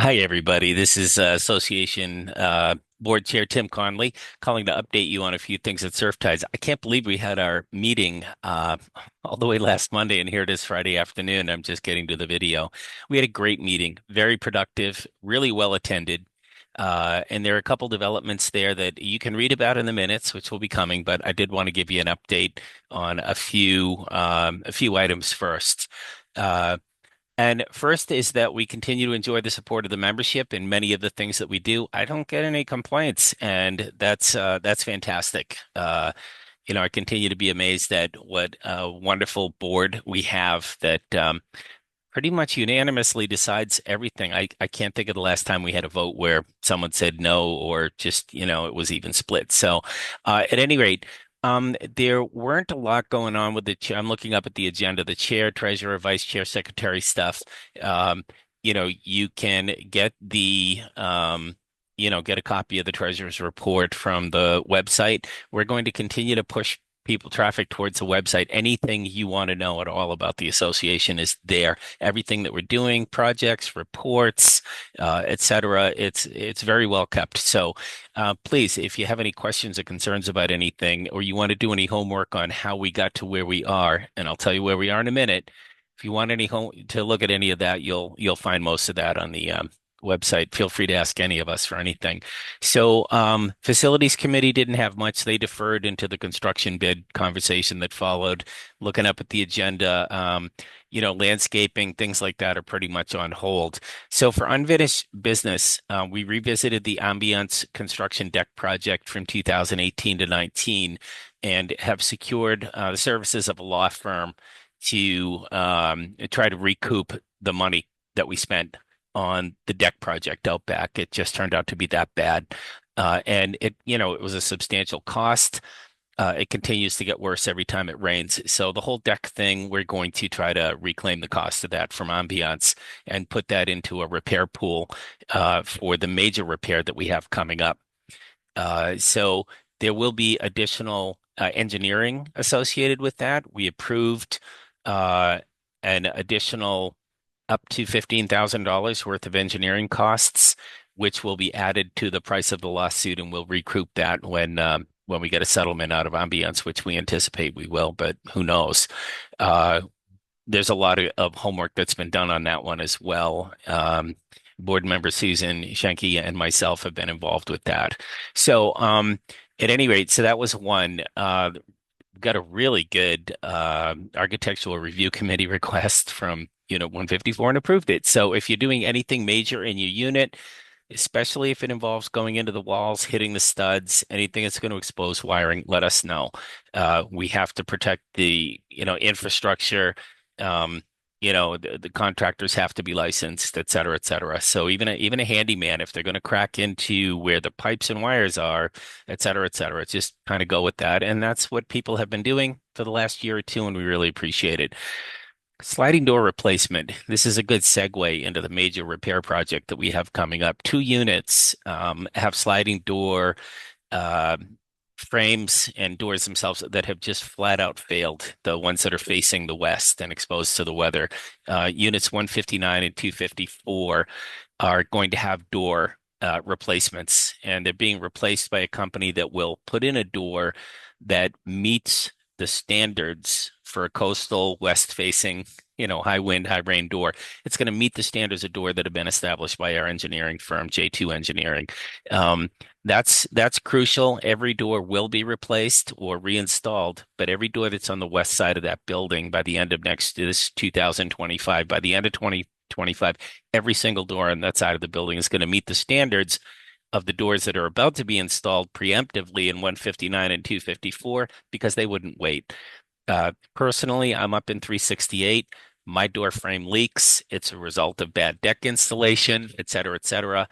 Hi, everybody. This is Association Board Chair Tim Conley calling to update you on a few things at Surftides. I can't believe we had our meeting all the way last Monday, and here it is Friday afternoon. I'm just getting to the video. We had a great meeting, very productive, really well attended. And there are a couple developments there that you can read about in the minutes, which will be coming, but I did want to give you an update on a few items first. Uh, and first is that we continue to enjoy the support of the membership in many of the things that we do. I don't get any complaints, and that's fantastic. I continue to be amazed at what a wonderful board we have that pretty much unanimously decides everything. I can't think of the last time we had a vote where someone said no or just, it was even split. So, at any rate, there weren't a lot going on with the chair. I'm looking up at the agenda, the chair, treasurer, vice chair, secretary stuff. Um, you can get get a copy of the treasurer's report from the website. We're going to continue to push people traffic towards the website. Anything you want to know at all about the association is there. Everything that we're doing, projects, reports, etc. It's very well kept. So please, if you have any questions or concerns about anything, or you want to do any homework on how we got to where we are, and I'll tell you where we are in a minute. If you want any home to look at any of that, you'll find most of that on the website. Feel free to ask any of us for anything. So, facilities committee didn't have much. They deferred into the construction bid conversation that followed. Looking up at the agenda, landscaping, things like that are pretty much on hold. So for unfinished business, we revisited the ambience construction deck project from 2018 to 19 and have secured the services of a law firm to try to recoup the money that we spent on the deck project out back. It just turned out to be that bad. And it was a substantial cost. It continues to get worse every time it rains. So the whole deck thing, we're going to try to reclaim the cost of that from Ambiance and put that into a repair pool for the major repair that we have coming up. So there will be additional engineering associated with that. We approved uh, an additional up to $15,000 worth of engineering costs, which will be added to the price of the lawsuit, and we'll recoup that when we get a settlement out of Ambiance, which we anticipate we will, but who knows? Uh, there's a lot of homework that's been done on that one as well. Board member Susan Schenke and myself have been involved with that. So, at any rate, so that was one. Got a really good architectural review committee request from 154 and approved it. So if you're doing anything major in your unit, especially if it involves going into the walls, hitting the studs, anything that's going to expose wiring, let us know. We have to protect the infrastructure. Um, the contractors have to be licensed, et cetera, et cetera. So even a handyman, if they're going to crack into where the pipes and wires are, et cetera, just kind of go with that. And that's what people have been doing for the last year or two, and we really appreciate it. Sliding door replacement. This is a good segue into the major repair project that we have coming up. Two units have sliding door uh, frames and doors themselves that have just flat out failed. The ones that are facing the west and exposed to the weather. Units 159 and 254 are going to have door replacements, and they're being replaced by a company that will put in a door that meets the standards for a coastal west facing, high wind, high rain door. It's going to meet the standards of door that have been established by our engineering firm, J2 Engineering. That's crucial. Every door will be replaced or reinstalled, but every door that's on the west side of that building by the end of this 2025, by the end of 2025, every single door on that side of the building is going to meet the standards of the doors that are about to be installed preemptively in 159 and 254 because they wouldn't wait. Personally, I'm up in 368. My door frame leaks. It's a result of bad deck installation, et cetera, et cetera.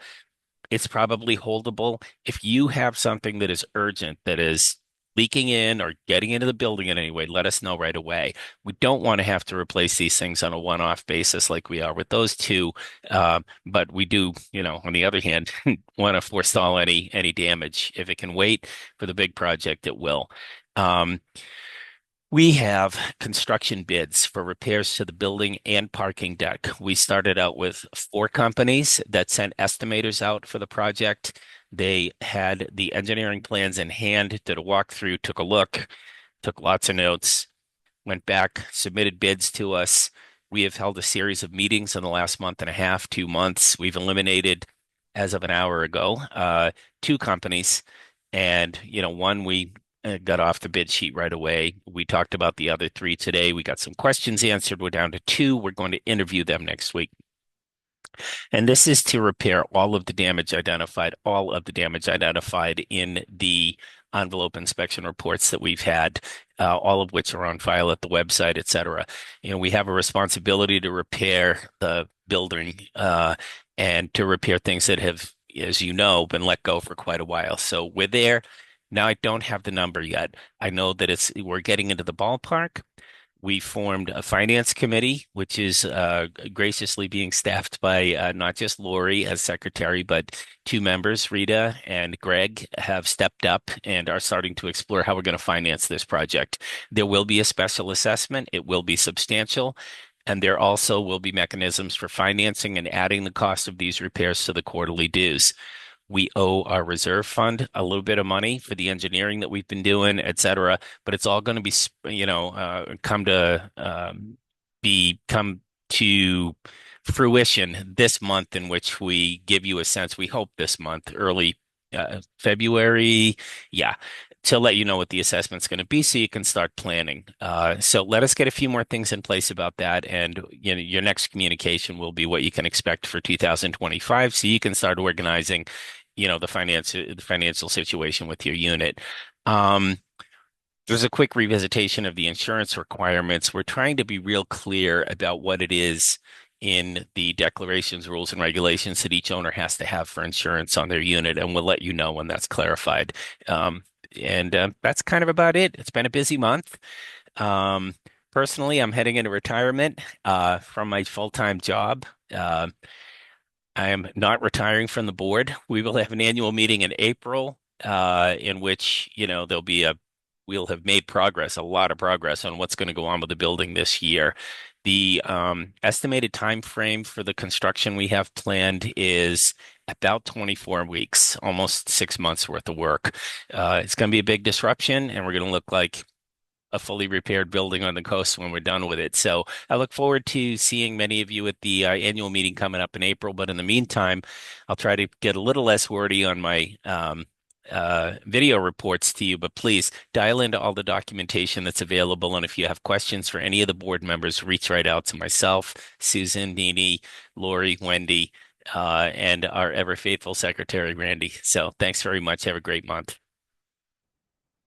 It's probably holdable. If you have something that is urgent, that is leaking in or getting into the building in any way, let us know right away. We don't want to have to replace these things on a one-off basis like we are with those two. But we do, on the other hand, want to forestall any damage. If it can wait for the big project, it will. Um, We have construction bids for repairs to the building and parking deck. We started out with four companies that sent estimators out for the project. They had the engineering plans in hand, did a walkthrough, took a look, took lots of notes, went back, submitted bids to us. We have held a series of meetings in the last month and a half, 2 months. We've eliminated, as of an hour ago, two companies. And, one we got off the bid sheet right away. We talked about the other three today. We got some questions answered. We're down to two. We're going to interview them next week. And this is to repair all of the damage identified in the envelope inspection reports that we've had, all of which are on file at the website, et cetera. We have a responsibility to repair the building and to repair things that have, as you know, been let go for quite a while. So we're there. Now I don't have the number yet. I know that we're getting into the ballpark. We formed a finance committee, which is graciously being staffed by not just Lori as secretary, but two members, Rita and Greg, have stepped up and are starting to explore how we're going to finance this project. There will be a special assessment. It will be substantial. And there also will be mechanisms for financing and adding the cost of these repairs to the quarterly dues. We owe our reserve fund a little bit of money for the engineering that we've been doing, et cetera, but it's all going to be, come to fruition this month, in which we give you a sense, we hope this month, early February, yeah, to let you know what the assessment's going to be so you can start planning. So let us get a few more things in place about that. And your next communication will be what you can expect for 2025. So you can start organizing, the financial situation with your unit. Um, there's a quick revisitation of the insurance requirements. We're trying to be real clear about what it is in the declarations, rules, and regulations that each owner has to have for insurance on their unit, and we'll let you know when that's clarified. And that's kind of about it. It's been a busy month. Um, Personally, I'm heading into retirement from my full-time job. I am not retiring from the board. We will have an annual meeting in April, in which, we'll have made progress, a lot of progress on what's going to go on with the building this year. The estimated time frame for the construction we have planned is about 24 weeks, almost 6 months worth of work. It's going to be a big disruption, and we're going to look like a fully repaired building on the coast when we're done with it. So I look forward to seeing many of you at the annual meeting coming up in April. But in the meantime, I'll try to get a little less wordy on my video reports to you. But please dial into all the documentation that's available. And if you have questions for any of the board members, reach right out to myself, Susan, Nini, Lori, Wendy, and our ever faithful secretary, Randy. So thanks very much. Have a great month.